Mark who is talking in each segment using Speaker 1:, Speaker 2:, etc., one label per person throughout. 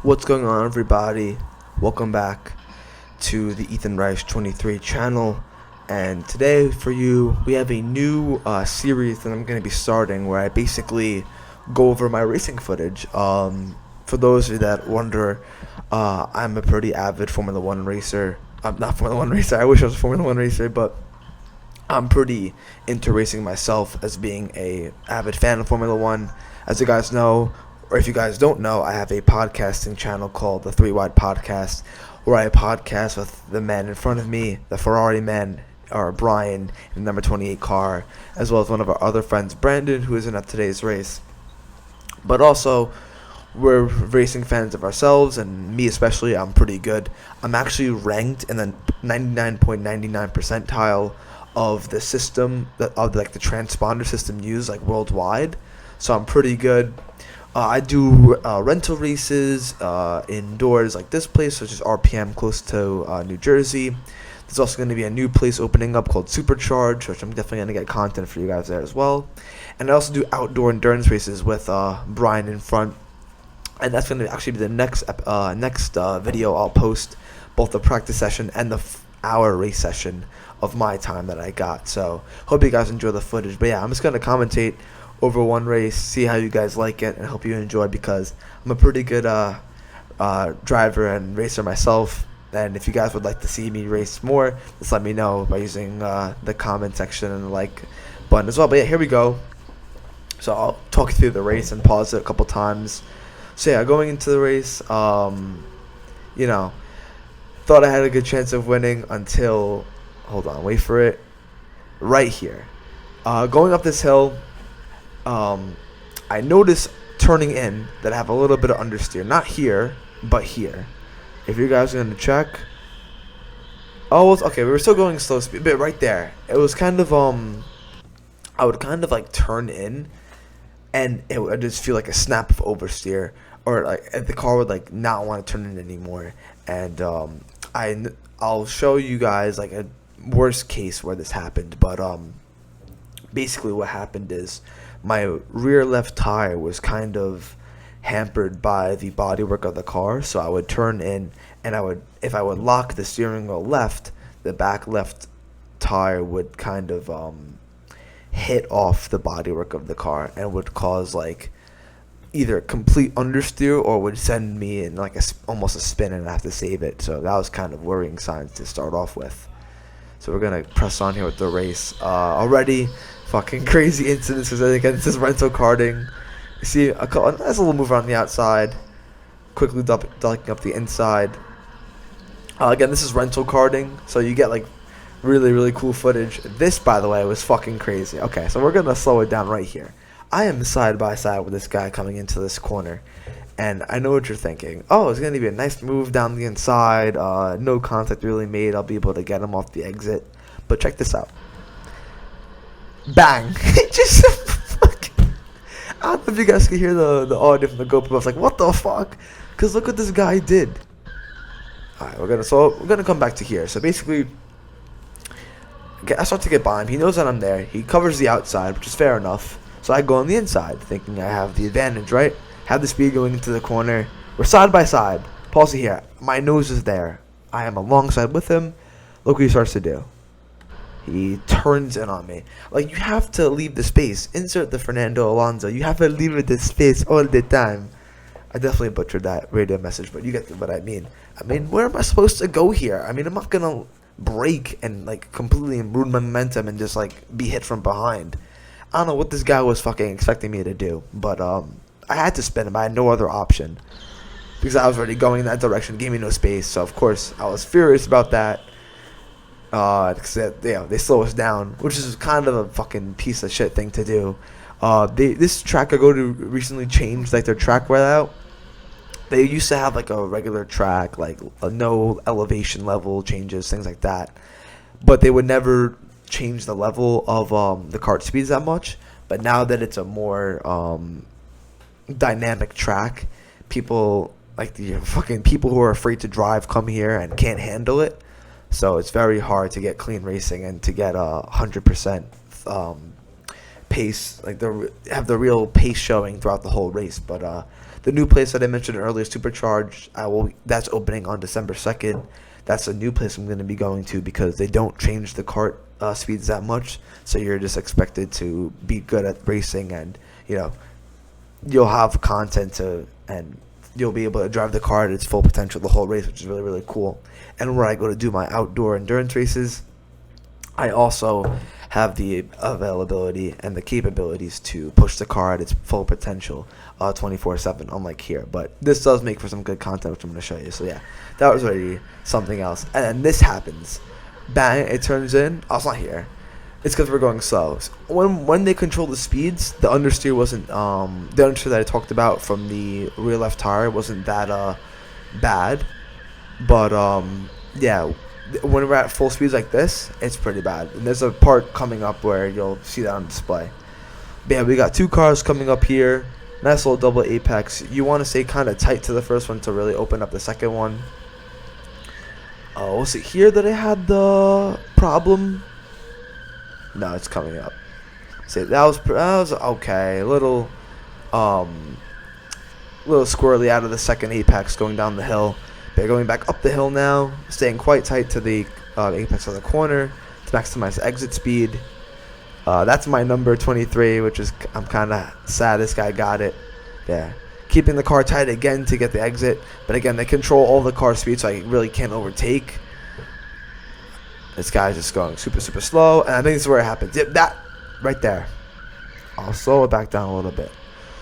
Speaker 1: What's going on, everybody? Welcome back to the Ethan Rice 23 channel. And today, for you, we have a new series that I'm going to be starting where I basically go over my racing footage. For those of you that wonder, I'm a pretty avid Formula One racer. I'm not Formula One racer. I wish I was a Formula One racer, but I'm pretty into racing myself as being a avid fan of Formula One. As you guys know, or if you guys don't know, I have a podcasting channel called the Three Wide Podcast, where I podcast with the men in front of me, the Ferrari men, or Brian in the number 28 car, as well as one of our other friends, Brandon, who isn't at today's race. But also, we're racing fans of ourselves, and me especially. I'm pretty good. I'm actually ranked in the 99.99 percentile of the system, of like the transponder system used like worldwide. So I'm pretty good. I do rental races indoors like this place, which is RPM close to New Jersey. There's also going to be a new place opening up called Supercharge, which I'm definitely going to get content for you guys there as well. And I also do outdoor endurance races with Brian in front. And that's going to actually be the next video I'll post, both the practice session and the hour race session of my time that I got. So hope you guys enjoy the footage. But yeah, I'm just going to commentate over one race, see how you guys like it, and hope you enjoy, because I'm a pretty good driver and racer myself. And if you guys would like to see me race more, just let me know by using the comment section and the like button as well. But yeah, here we go. So I'll talk you through the race and pause it a couple times. So yeah, going into the race, thought I had a good chance of winning until, hold on, wait for it, right here. Going up this hill, I noticed turning in that I have a little bit of understeer. Not here, but here. If you guys are going to check. Oh, okay, we were still going slow speed, but right there. It was kind of, I would kind of like turn in, and it would just feel like a snap of oversteer. Or like the car would like not want to turn in anymore. And I'll show you guys like a worst case where this happened. But basically what happened is my rear left tire was kind of hampered by the bodywork of the car, so I would turn in, and if I would lock the steering wheel left, the back left tire would kind of hit off the bodywork of the car and would cause like either complete understeer or would send me in like almost a spin, and I have to save it. So that was kind of worrying signs to start off with. So we're gonna press on here with the race. Already fucking crazy incidences against this rental karting. You see a nice little move on the outside, quickly ducking up the inside. Again, this is rental karting, so you get like really, really cool footage. This, by the way, was fucking crazy. Okay, so we're gonna slow it down right here. I am side by side with this guy coming into this corner, and I know what you're thinking. Oh, it's gonna be a nice move down the inside. No contact really made. I'll be able to get him off the exit. But check this out. Bang! Just fucking. I don't know if you guys can hear the audio from the GoPro. I was like, what the fuck? Because look what this guy did. Alright, we're gonna come back to here. So basically, I start to get by him. He knows that I'm there. He covers the outside, which is fair enough. So I go on the inside, thinking I have the advantage, right? Have the speed going into the corner. We're side by side. Pause it here. My nose is there. I am alongside with him. Look what he starts to do. He turns in on me. Like, you have to leave the space. Insert the Fernando Alonso. You have to leave the space all the time. I definitely butchered that radio message, but you get what I mean. I mean, where am I supposed to go here? I mean, I'm not going to brake and, like, completely ruin my momentum and just, like, be hit from behind. I don't know what this guy was fucking expecting me to do, but I had to spin him. I had no other option because I was already going in that direction. It gave me no space, so of course I was furious about that. Because they slow us down, which is kind of a fucking piece of shit thing to do. This track I go to recently changed like their track layout. They used to have like a regular track, like no elevation level changes, things like that, but they would never change the level of the kart speeds that much. But now that it's a more dynamic track, people like the fucking people who are afraid to drive come here and can't handle it. So it's very hard to get clean racing and to get 100% pace, like have the real pace showing throughout the whole race. But The new place that I mentioned earlier, Supercharged, that's opening on December 2nd. That's a new place I'm going to be going to because they don't change the kart speeds that much. So you're just expected to be good at racing, and you'll have content and you'll be able to drive the car at its full potential the whole race, which is really, really cool. And where I go to do my outdoor endurance races, I also have the availability and the capabilities to push the car at its full potential 24/7, unlike here. But this does make for some good content, which I'm going to show you. So yeah, that was already something else. And then this happens. Bang, it turns in. Oh, it's not here. It's because we're going slow. So when they control the speeds, the understeer wasn't the understeer that I talked about from the rear left tire wasn't that bad. But yeah, when we're at full speeds like this, it's pretty bad. And there's a part coming up where you'll see that on display. But yeah, we got two cars coming up here. Nice little double apex. You want to stay kind of tight to the first one to really open up the second one. Was it here that I had the problem? No, it's coming up. See, that was okay. A little squirrely out of the second apex going down the hill. They're going back up the hill now, staying quite tight to the apex of the corner to maximize the exit speed. That's my number 23, which is, I'm kind of sad this guy got it. Yeah. Keeping the car tight again to get the exit. But again, they control all the car speed, so I really can't overtake. This guy's just going super, super slow. And I think this is where it happens. Yep, that right there. I'll slow it back down a little bit.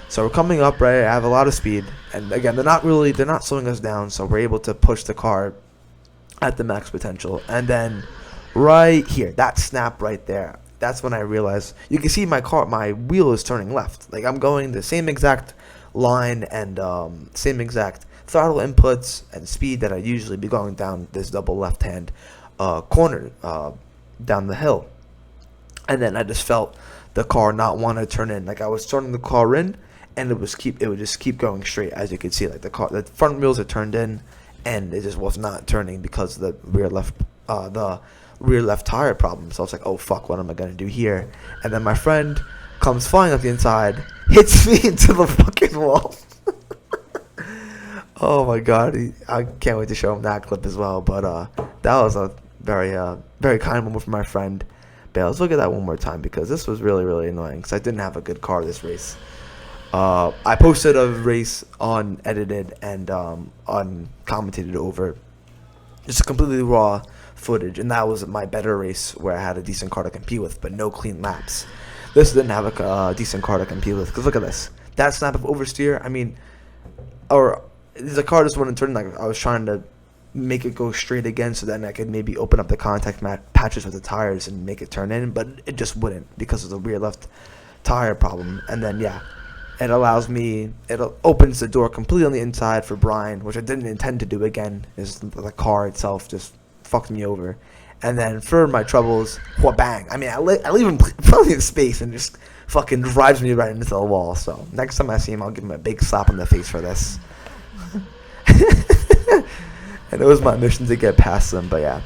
Speaker 1: So we're coming up, right? I have a lot of speed. And again, they're not slowing us down. So we're able to push the car at the max potential. And then right here, that snap right there. That's when I realized, you can see my wheel is turning left. Like I'm going the same exact line and same exact throttle inputs and speed that I usually be going down this double left hand corner down the hill. And then I just felt the car not want to turn in. Like I was turning the car in, and it would just keep going straight, as you can see. Like the front wheels are turned in, and it just was not turning because of the rear left tire problem. So I was like, oh fuck, what am I gonna do here? And then my friend comes flying up the inside, hits me into the fucking wall. Oh my god, I can't wait to show him that clip as well. But that was a very kind moment from my friend. But let's look at that one more time, because this was really, really annoying, because I didn't have a good car this race. I posted a race unedited and uncommented over, just completely raw footage, and that was my better race where I had a decent car to compete with, but no clean laps. This didn't have a decent car to compete with, because look at this. That snap of oversteer, I mean, or the car just wouldn't turn. Like I was trying to make it go straight again, so then I could maybe open up the contact patches with the tires and make it turn in, but it just wouldn't because of the rear left tire problem. And then yeah, it opens the door completely on the inside for Brian, which I didn't intend to do again. Is the car itself just fucked me over. And then for my troubles, bang! I mean, I leave him plenty of space and just fucking drives me right into the wall. So next time I see him, I'll give him a big slap on the face for this. And it was my mission to get past them, but yeah.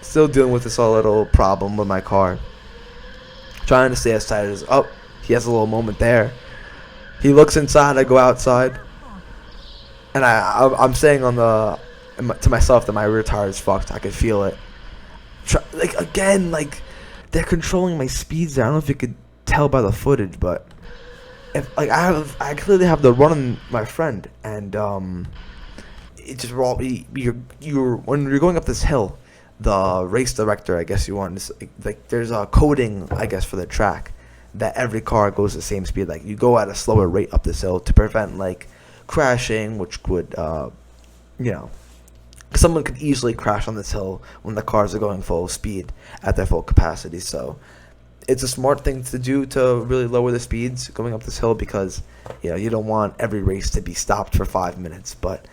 Speaker 1: Still dealing with this little problem with my car. Trying to stay as tight as... Oh, he has a little moment there. He looks inside, I go outside. And I'm saying to myself that my rear tire is fucked. I could feel it. They're controlling my speeds there. I don't know if you could tell by the footage, but... I clearly have the run on my friend, and it's just raw. You're when you're going up this hill, the race director, I guess you want, there's a coding, I guess, for the track that every car goes the same speed. Like you go at a slower rate up this hill to prevent crashing, which would someone could easily crash on this hill when the cars are going full speed at their full capacity. So it's a smart thing to do to really lower the speeds going up this hill, because you don't want every race to be stopped for 5 minutes. But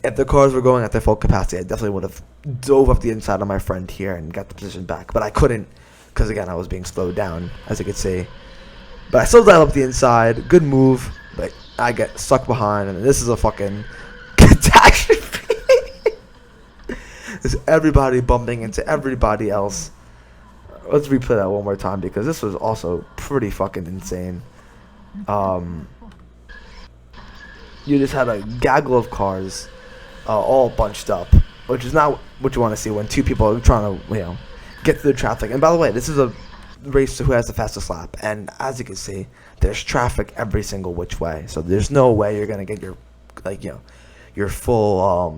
Speaker 1: if the cars were going at their full capacity, I definitely would have dove up the inside of my friend here and got the position back. But I couldn't, because again, I was being slowed down, as you could see. But I still dialed up the inside. Good move, but I get stuck behind, and this is a fucking catastrophe. There's everybody bumping into everybody else. Let's replay that one more time, because this was also pretty fucking insane. you just had a gaggle of cars, all bunched up, which is not what you want to see when two people are trying to, get through the traffic. And by the way, this is a race to who has the fastest lap, and as you can see, there's traffic every single which way, so there's no way you're gonna get your your full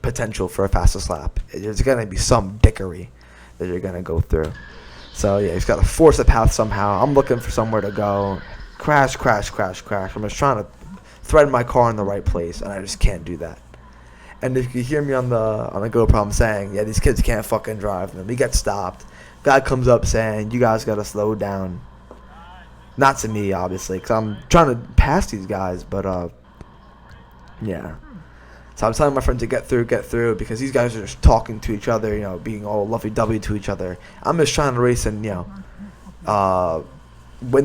Speaker 1: potential for a fastest lap. There's gonna be some dickery that you're gonna go through. So yeah, he's got to force a path somehow. I'm looking for somewhere to go. Crash, crash, crash, crash. I'm just trying to thread my car in the right place, and I just can't do that. And if you hear me on the GoPro, I'm saying, yeah, these kids can't fucking drive. And then we get stopped. Guy comes up saying, you guys gotta slow down. Not to me, obviously, because I'm trying to pass these guys, but yeah. So I'm telling my friend to get through, because these guys are just talking to each other, being all lovey-dovey to each other. I'm just trying to race and, win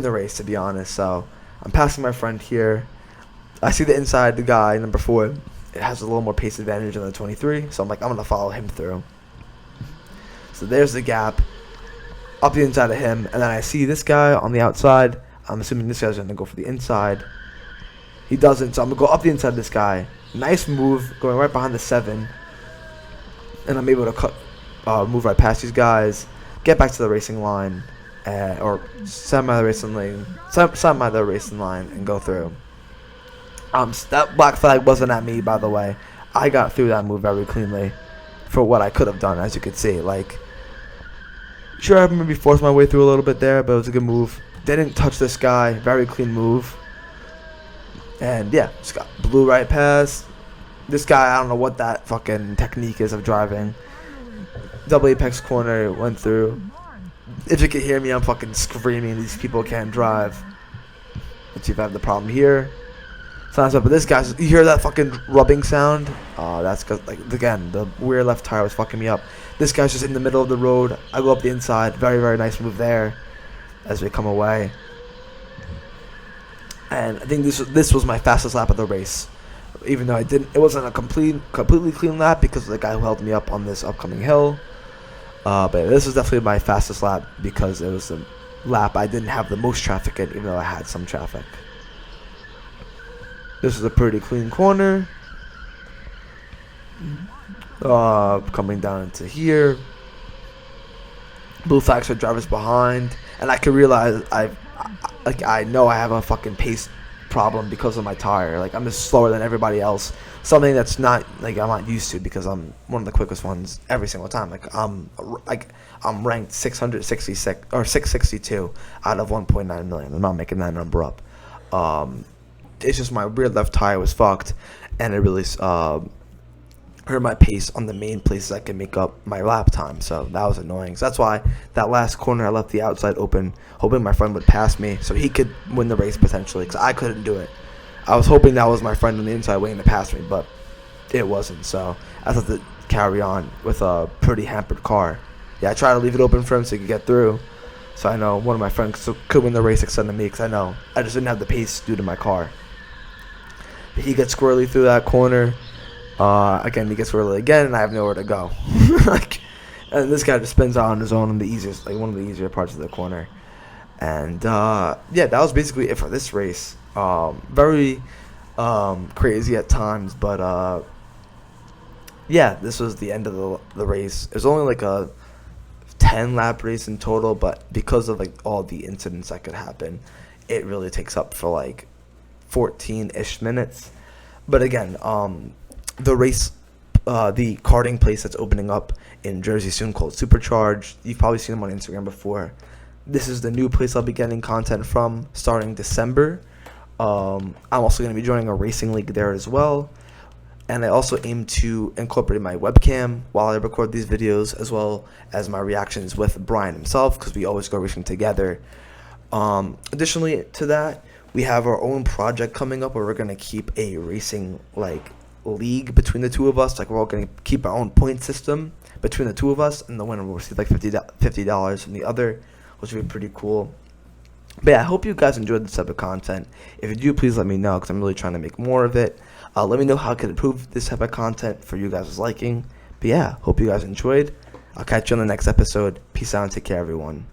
Speaker 1: the race, to be honest. So I'm passing my friend here. I see the inside, the guy, number 4. It has a little more pace advantage than the 23, so I'm like, I'm going to follow him through. So there's the gap, up the inside of him, and then I see this guy on the outside. I'm assuming this guy's going to go for the inside. He doesn't, so I'm going to go up the inside of this guy. Nice move, going right behind the 7, and I'm able to move right past these guys, get back to the racing line, or semi the racing line, and go through. That black flag wasn't at me, by the way. I got through that move very cleanly for what I could have done, as you could see. Sure, I maybe forced my way through a little bit there, but it was a good move. Didn't touch this guy. Very clean move. And yeah, just got blew right past. This guy, I don't know what that fucking technique is of driving. Double apex corner, went through. If you can hear me, I'm fucking screaming. These people can't drive. Let's see if I have the problem here. Sounds up, but this guy's, you hear that fucking rubbing sound? That's because, again, the rear left tire was fucking me up. This guy's just in the middle of the road. I go up the inside. Very, very nice move there as we come away. And I think this was my fastest lap of the race, even though it wasn't a completely clean lap because of the guy who held me up on this upcoming hill. But this was definitely my fastest lap because it was the lap I didn't have the most traffic in, even though I had some traffic. This is a pretty clean corner. Coming down into here. Blue flags for drivers behind, and I can realize I know I have a fucking pace problem because of my tire. I'm just slower than everybody else. Something that's not I'm not used to because I'm one of the quickest ones every single time. I'm ranked 666 or 662 out of 1.9 million. I'm not making that number up. It's just my rear left tire was fucked, and it really hurt my pace on the main places I can make up my lap time. So that was annoying. So that's why that last corner I left the outside open, hoping my friend would pass me so he could win the race potentially, because I couldn't do it. I was hoping that was my friend on the inside waiting to pass me, but it wasn't. So I had to carry on with a pretty hampered car. Yeah, I tried to leave it open for him so he could get through. So I know one of my friends could win the race except for me, because I know I just didn't have the pace due to my car. But he gets squirrely through that corner. Again, he gets squirrely again, and I have nowhere to go. And this guy just spins out on his own on the easiest, one of the easier parts of the corner. And yeah, that was basically it for this race. Very crazy at times, but yeah, this was the end of the race. It was only a 10 lap race in total, but because of all the incidents that could happen, it really takes up for 14-ish minutes. But again, the race, the karting place that's opening up in Jersey soon called Supercharged, you've probably seen them on Instagram before. This is the new place I'll be getting content from starting December. I'm also going to be joining a racing league there as well, and I also aim to incorporate my webcam while I record these videos, as well as my reactions with Brian himself, because we always go racing together. Additionally to that, we have our own project coming up where we're going to keep a racing league between the two of us. We're all going to keep our own point system between the two of us, and the winner will receive $50 from the other, which would be pretty cool. But yeah, I hope you guys enjoyed this type of content. If you do, please let me know, because I'm really trying to make more of it. Let me know how I can improve this type of content for you guys' liking. But yeah, hope you guys enjoyed. I'll catch you on the next episode. Peace out and take care, everyone.